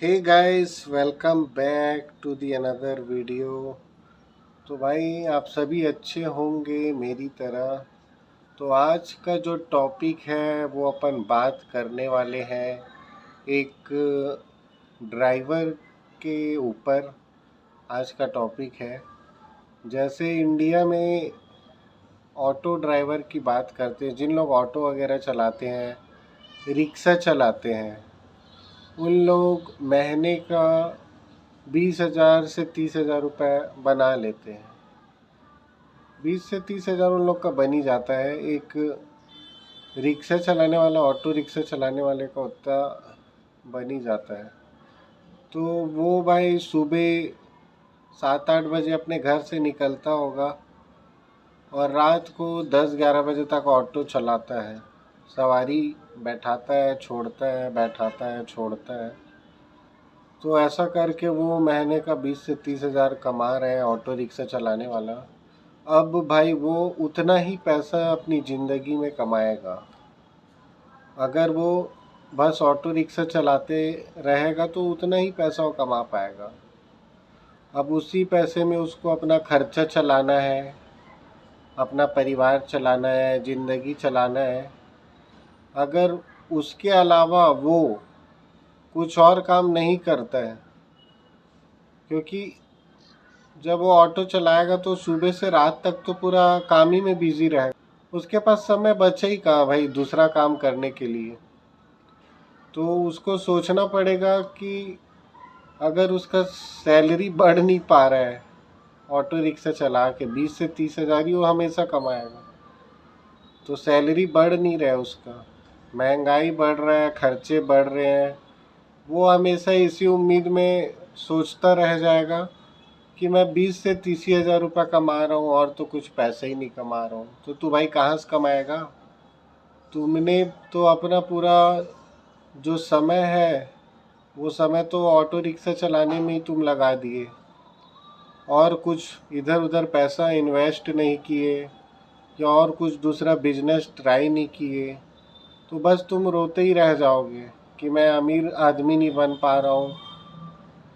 Hey guys, welcome back to the another video. तो भाई आप सभी अच्छे होंगे मेरी तरह। तो आज का जो टॉपिक है वो अपन बात करने वाले हैं एक ड्राइवर के ऊपर। आज का टॉपिक है, जैसे इंडिया में ऑटो ड्राइवर की बात करते हैं, जिन लोग ऑटो वगैरह चलाते हैं, रिक्शा चलाते हैं, उन लोग महीने का 20,000 से 30,000 रुपये बना लेते हैं। 20 से 30,000 उन लोग का बन ही जाता है। एक रिक्शा चलाने वाला, ऑटो रिक्शा चलाने वाले का उतना बन ही जाता है। तो वो भाई सुबह 7-8 बजे अपने घर से निकलता होगा और रात को 10-11 बजे तक ऑटो चलाता है। सवारी बैठाता है, छोड़ता है, बैठाता है, छोड़ता है। तो ऐसा करके वो महीने का 20 से 30,000 कमा रहे हैं ऑटो रिक्शा चलाने वाला। अब भाई वो उतना ही पैसा अपनी ज़िंदगी में कमाएगा। अगर वो बस ऑटो रिक्शा चलाते रहेगा तो उतना ही पैसा वो कमा पाएगा। अब उसी पैसे में उसको अपना खर्चा चलाना है, अपना परिवार चलाना है, ज़िंदगी चलाना है। अगर उसके अलावा वो कुछ और काम नहीं करता है, क्योंकि जब वो ऑटो चलाएगा तो सुबह से रात तक तो पूरा काम ही में बिजी रहेगा, उसके पास समय बचे ही कहाँ भाई दूसरा काम करने के लिए। तो उसको सोचना पड़ेगा कि अगर उसका सैलरी बढ़ नहीं पा रहा है ऑटो रिक्शा चला के, 20 से 30,000 ही वो हमेशा कमाएगा, तो सैलरी बढ़ नहीं रहा है उसका, महंगाई बढ़ रहा है, खर्चे बढ़ रहे हैं, वो हमेशा इसी उम्मीद में सोचता रह जाएगा कि मैं 20 से 30,000 रुपये कमा रहा हूँ और तो कुछ पैसे ही नहीं कमा रहा हूँ। तो तू भाई कहाँ से कमाएगा? तुमने तो अपना पूरा जो समय है वो समय तो ऑटो रिक्शा चलाने में ही तुम लगा दिए, और कुछ इधर उधर पैसा इन्वेस्ट नहीं किए या और कुछ दूसरा बिजनेस ट्राई नहीं किए। तो बस तुम रोते ही रह जाओगे कि मैं अमीर आदमी नहीं बन पा रहा हूँ,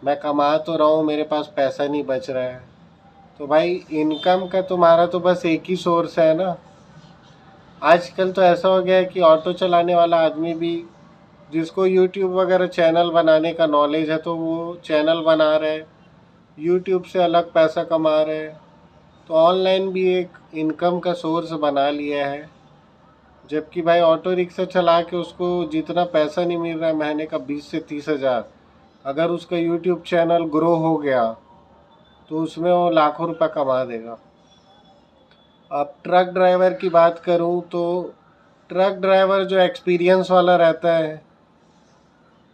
मैं कमा तो रहा हूँ, मेरे पास पैसा नहीं बच रहा है। तो भाई इनकम का तुम्हारा तो बस एक ही सोर्स है ना। आजकल तो ऐसा हो गया है कि ऑटो चलाने वाला आदमी भी, जिसको यूट्यूब वगैरह चैनल बनाने का नॉलेज है, तो वो चैनल बना रहे हैं, यूट्यूब से अलग पैसा कमा रहे हैं। तो ऑनलाइन भी एक इनकम का सोर्स बना लिया है। जबकि भाई ऑटो रिक्शा चला के उसको जितना पैसा नहीं मिल रहा है महीने का 20 से 30,000, अगर उसका यूट्यूब चैनल ग्रो हो गया तो उसमें वो लाखों रुपए कमा देगा। अब ट्रक ड्राइवर की बात करूं तो ट्रक ड्राइवर जो एक्सपीरियंस वाला रहता है,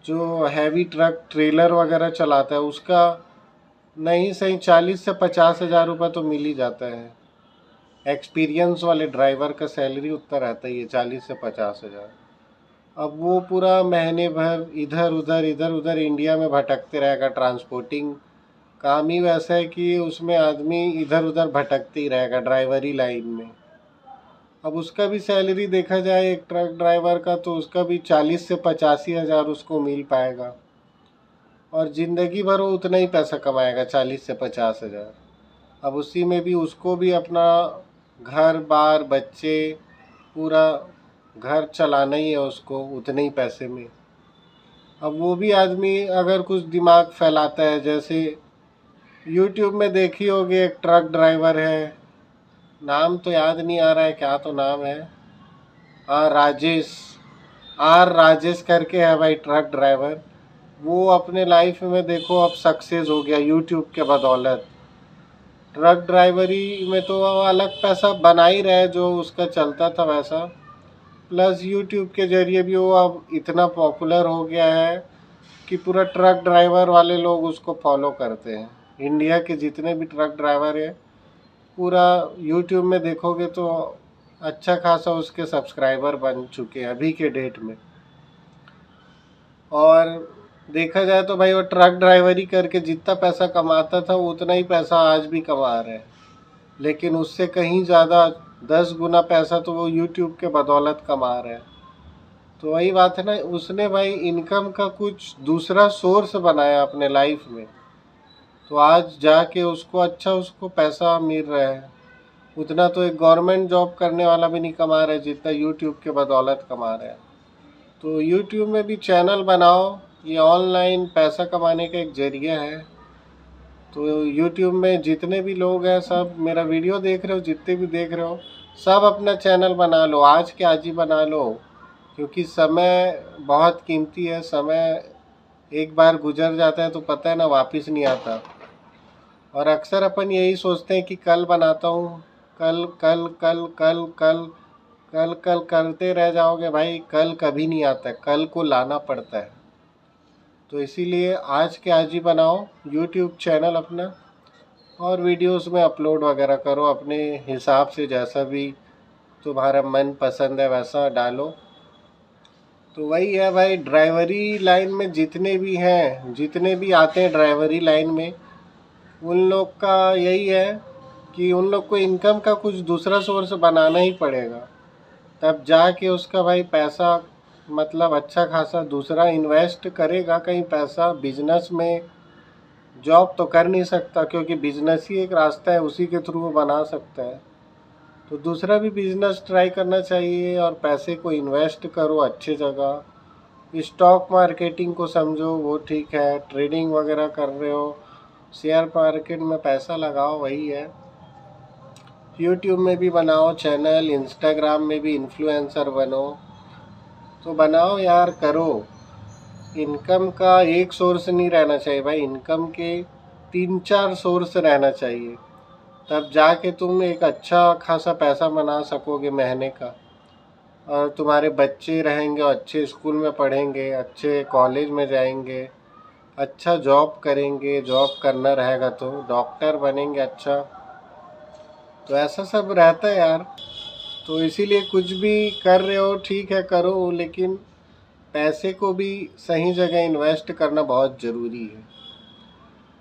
जो हैवी ट्रक ट्रेलर वगैरह चलाता है, उसका नहीं सही 40 से 50,000 रुपये तो मिल ही जाता है। एक्सपीरियंस वाले ड्राइवर का सैलरी उतना रहता ही है, 40 से 50,000। अब वो पूरा महीने भर इधर उधर इंडिया में भटकते रहेगा। ट्रांसपोर्टिंग काम ही वैसा है कि उसमें आदमी इधर उधर भटकते ही रहेगा ड्राइवरी लाइन में। अब उसका भी सैलरी देखा जाए एक ट्रक ड्राइवर का, तो उसका भी 40 से 85,000 उसको मिल पाएगा, और ज़िंदगी भर वो उतना ही पैसा कमाएगा, 40 से 50,000। अब उसी में भी उसको भी अपना घर बार बच्चे पूरा घर चलाना ही है उसको उतने ही पैसे में। अब वो भी आदमी अगर कुछ दिमाग फैलाता है, जैसे यूट्यूब में देखी होगी एक ट्रक ड्राइवर है, नाम तो याद नहीं आ रहा है, क्या तो नाम है, राजेश, राजेश करके है भाई ट्रक ड्राइवर। वो अपने लाइफ में देखो अब सक्सेस हो गया यूट्यूब के बदौलत। ट्रक ड्राइवरी में तो वो अलग पैसा बना ही रहा है जो उसका चलता था वैसा, प्लस यूट्यूब के ज़रिए भी वो अब इतना पॉपुलर हो गया है कि पूरा ट्रक ड्राइवर वाले लोग उसको फॉलो करते हैं। इंडिया के जितने भी ट्रक ड्राइवर हैं, पूरा यूट्यूब में देखोगे तो अच्छा खासा उसके सब्सक्राइबर बन चुके हैं अभी के डेट में। और देखा जाए तो भाई वो ट्रक ड्राइवरी करके जितना पैसा कमाता था वो उतना ही पैसा आज भी कमा रहे हैं, लेकिन उससे कहीं ज़्यादा 10 गुना पैसा तो वो यूट्यूब के बदौलत कमा रहे हैं। तो वही बात है ना, उसने भाई इनकम का कुछ दूसरा सोर्स बनाया अपने लाइफ में, तो आज जाके उसको अच्छा उसको पैसा मिल रहा है। उतना तो एक गवर्नमेंट जॉब करने वाला भी नहीं कमा रहा है जितना यूट्यूब के बदौलत कमा रहा है। तो यूट्यूब में भी चैनल बनाओ, ये ऑनलाइन पैसा कमाने का एक जरिया है। तो यूट्यूब में जितने भी लोग हैं, सब मेरा वीडियो देख रहे हो, जितने भी देख रहे हो, सब अपना चैनल बना लो, आज के आज ही बना लो। क्योंकि समय बहुत कीमती है, समय एक बार गुजर जाता है तो पता है ना, वापस नहीं आता। और अक्सर अपन यही सोचते हैं कि कल बनाता हूँ, कल कल कल कल कल कल कल करते रह जाओगे भाई, कल कभी नहीं आता है, कल को लाना पड़ता है। तो इसीलिए आज के आज ही बनाओ यूट्यूब चैनल अपना, और वीडियोस में अपलोड वगैरह करो अपने हिसाब से, जैसा भी तुम्हारा मन पसंद है वैसा डालो। तो वही है भाई, ड्राइवरी लाइन में जितने भी हैं, जितने भी आते हैं ड्राइवरी लाइन में, उन लोग का यही है कि उन लोग को इनकम का कुछ दूसरा सोर्स बनाना ही पड़ेगा, तब जाके उसका भाई पैसा मतलब अच्छा खासा दूसरा इन्वेस्ट करेगा कहीं पैसा। बिजनेस में जॉब तो कर नहीं सकता, क्योंकि बिजनेस ही एक रास्ता है, उसी के थ्रू वो बना सकता है। तो दूसरा भी बिजनेस ट्राई करना चाहिए और पैसे को इन्वेस्ट करो अच्छी जगह। स्टॉक मार्केटिंग को समझो, वो ठीक है, ट्रेडिंग वगैरह कर रहे हो, शेयर मार्केट में पैसा लगाओ, वही है। यूट्यूब में भी बनाओ चैनल, इंस्टाग्राम में भी इन्फ्लुएंसर बनो, तो बनाओ यार, करो। इनकम का एक सोर्स नहीं रहना चाहिए भाई, इनकम के 3-4 सोर्स रहना चाहिए, तब जाके तुम एक अच्छा खासा पैसा बना सकोगे महीने का। और तुम्हारे बच्चे रहेंगे, अच्छे स्कूल में पढ़ेंगे, अच्छे कॉलेज में जाएंगे, अच्छा जॉब करेंगे, जॉब करना रहेगा तो डॉक्टर बनेंगे अच्छा। तो ऐसा सब रहता है यार। तो इसीलिए कुछ भी कर रहे हो ठीक है, करो, लेकिन पैसे को भी सही जगह इन्वेस्ट करना बहुत ज़रूरी है।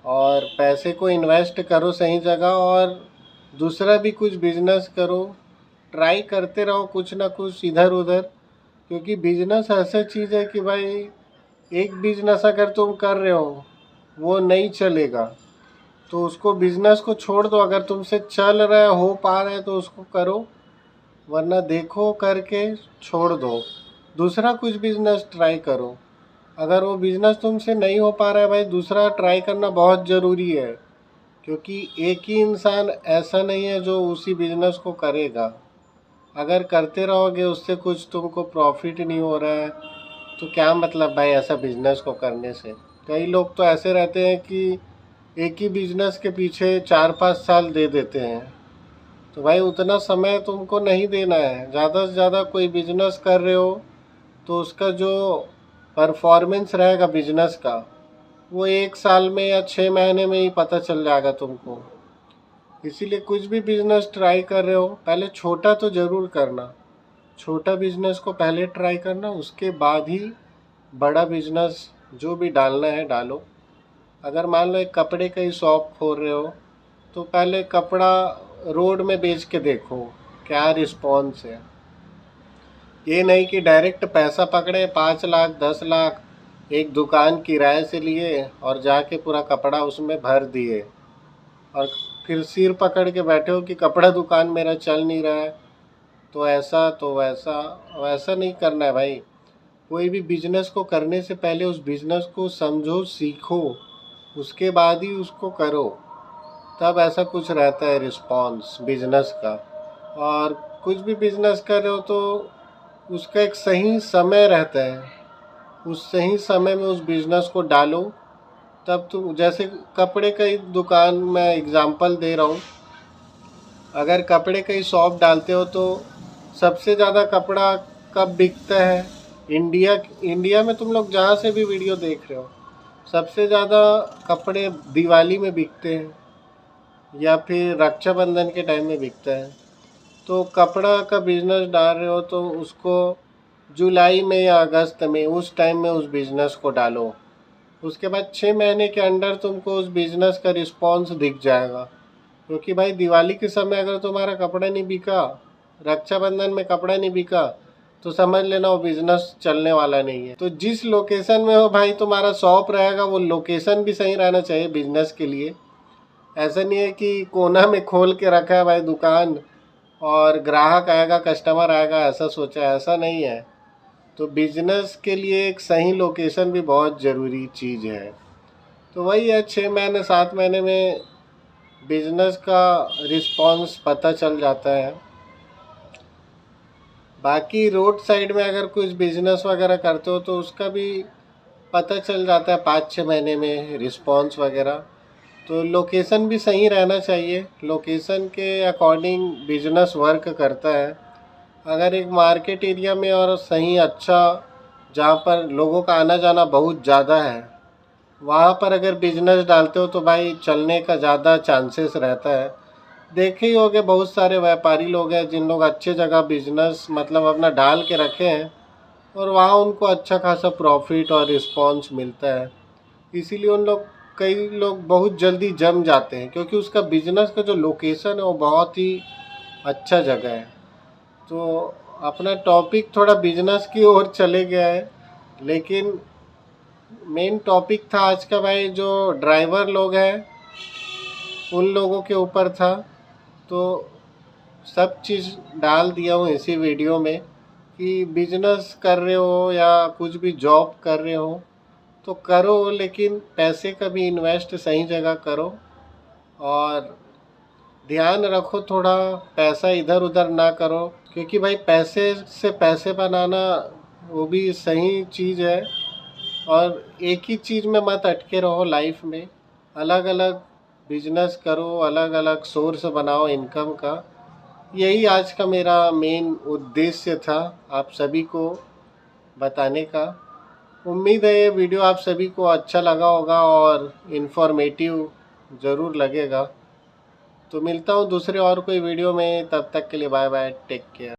और पैसे को इन्वेस्ट करो सही जगह, और दूसरा भी कुछ बिजनेस करो, ट्राई करते रहो कुछ ना कुछ इधर उधर। क्योंकि बिजनेस ऐसा चीज़ है कि भाई, एक बिजनेस अगर तुम कर रहे हो वो नहीं चलेगा तो उसको, बिजनेस को छोड़ दो। अगर तुमसे चल रहा है, हो पा रहा है तो उसको करो, वरना देखो करके छोड़ दो, दूसरा कुछ बिजनेस ट्राई करो। अगर वो बिजनेस तुमसे नहीं हो पा रहा है भाई, दूसरा ट्राई करना बहुत ज़रूरी है। क्योंकि एक ही इंसान ऐसा नहीं है जो उसी बिजनेस को करेगा। अगर करते रहोगे उससे कुछ तुमको प्रॉफिट नहीं हो रहा है तो क्या मतलब भाई ऐसा बिजनेस को करने से। कई लोग तो ऐसे रहते हैं कि एक ही बिजनेस के पीछे 4-5 साल दे देते हैं। तो भाई उतना समय तुमको नहीं देना है। ज़्यादा से ज़्यादा कोई बिजनेस कर रहे हो तो उसका जो परफॉर्मेंस रहेगा बिजनेस का, वो 1 साल में या 6 महीने में ही पता चल जाएगा तुमको। इसीलिए कुछ भी बिजनेस ट्राई कर रहे हो, पहले छोटा तो ज़रूर करना, छोटा बिजनेस को पहले ट्राई करना, उसके बाद ही बड़ा बिजनेस जो भी डालना है डालो। अगर मान लो एक कपड़े का ही शॉप खोल रहे हो, तो पहले कपड़ा रोड में बेच के देखो क्या रिस्पॉन्स है। ये नहीं कि डायरेक्ट पैसा पकड़े 5 लाख 10 लाख एक दुकान किराए से लिए और जाके पूरा कपड़ा उसमें भर दिए, और फिर सिर पकड़ के बैठे हो कि कपड़ा दुकान मेरा चल नहीं रहा है, तो ऐसा तो वैसा। वैसा नहीं करना है भाई। कोई भी बिजनेस को करने से पहले उस बिजनेस को समझो, सीखो, उसके बाद ही उसको करो, तब ऐसा कुछ रहता है रिस्पॉन्स बिजनेस का। और कुछ भी बिजनेस कर रहे हो तो उसका एक सही समय रहता है, उस सही समय में उस बिजनेस को डालो, तब तो। जैसे कपड़े का ही दुकान मैं एग्जांपल दे रहा हूँ, अगर कपड़े का ही शॉप डालते हो तो सबसे ज़्यादा कपड़ा कब बिकता है? इंडिया में तुम लोग जहाँ से भी वीडियो देख रहे हो, सबसे ज़्यादा कपड़े दिवाली में बिकते हैं या फिर रक्षाबंधन के टाइम में बिकता है। तो कपड़ा का बिजनेस डाल रहे हो तो उसको जुलाई में या अगस्त में, उस टाइम में उस बिज़नेस को डालो। उसके बाद 6 महीने के अंदर तुमको उस बिज़नेस का रिस्पॉन्स दिख जाएगा। क्योंकि भाई दिवाली के समय अगर तुम्हारा कपड़ा नहीं बिका, रक्षाबंधन में कपड़ा नहीं बिका, तो समझ लेना वो बिजनेस चलने वाला नहीं है। तो जिस लोकेशन में हो भाई तुम्हारा शॉप रहेगा, वो लोकेशन भी सही रहना चाहिए बिजनेस के लिए। ऐसा नहीं है कि कोना में खोल के रखा है भाई दुकान और ग्राहक आएगा, कस्टमर आएगा, ऐसा सोचा है, ऐसा नहीं है। तो बिजनेस के लिए एक सही लोकेशन भी बहुत ज़रूरी चीज़ है। तो वही है, 6 महीने 7 महीने में बिजनेस का रिस्पॉन्स पता चल जाता है। बाकी रोड साइड में अगर कुछ बिजनेस वगैरह करते हो तो उसका भी पता चल जाता है 5-6 महीने में रिस्पॉन्स वगैरह। तो लोकेशन भी सही रहना चाहिए, लोकेशन के अकॉर्डिंग बिजनेस वर्क करता है। अगर एक मार्केट एरिया में और सही अच्छा, जहाँ पर लोगों का आना जाना बहुत ज़्यादा है, वहाँ पर अगर बिजनेस डालते हो तो भाई चलने का ज़्यादा चांसेस रहता है। देखे ही होंगे बहुत सारे व्यापारी लोग हैं जिन लोग अच्छे जगह बिजनेस मतलब अपना डाल के रखे हैं और वहाँ उनको अच्छा खासा प्रॉफिट और रिस्पॉन्स मिलता है। इसीलिए उन लोग, कई लोग बहुत जल्दी जम जाते हैं क्योंकि उसका बिजनेस का जो लोकेशन है वो बहुत ही अच्छा जगह है। तो अपना टॉपिक थोड़ा बिजनेस की ओर चले गया है, लेकिन मेन टॉपिक था आज का भाई जो ड्राइवर लोग हैं उन लोगों के ऊपर था। तो सब चीज़ डाल दिया हूँ इसी वीडियो में कि बिजनेस कर रहे हो या कुछ भी जॉब कर रहे हो तो करो, लेकिन पैसे का भी इन्वेस्ट सही जगह करो और ध्यान रखो थोड़ा पैसा इधर उधर ना करो, क्योंकि भाई पैसे से पैसे बनाना वो भी सही चीज़ है। और एक ही चीज़ में मत अटके रहो लाइफ में, अलग अलग बिजनेस करो, अलग अलग सोर्स बनाओ इनकम का। यही आज का मेरा मेन उद्देश्य था आप सभी को बताने का। उम्मीद है ये वीडियो आप सभी को अच्छा लगा होगा और इन्फॉर्मेटिव ज़रूर लगेगा। तो मिलता हूँ दूसरे और कोई वीडियो में, तब तक के लिए बाय बाय, टेक केयर।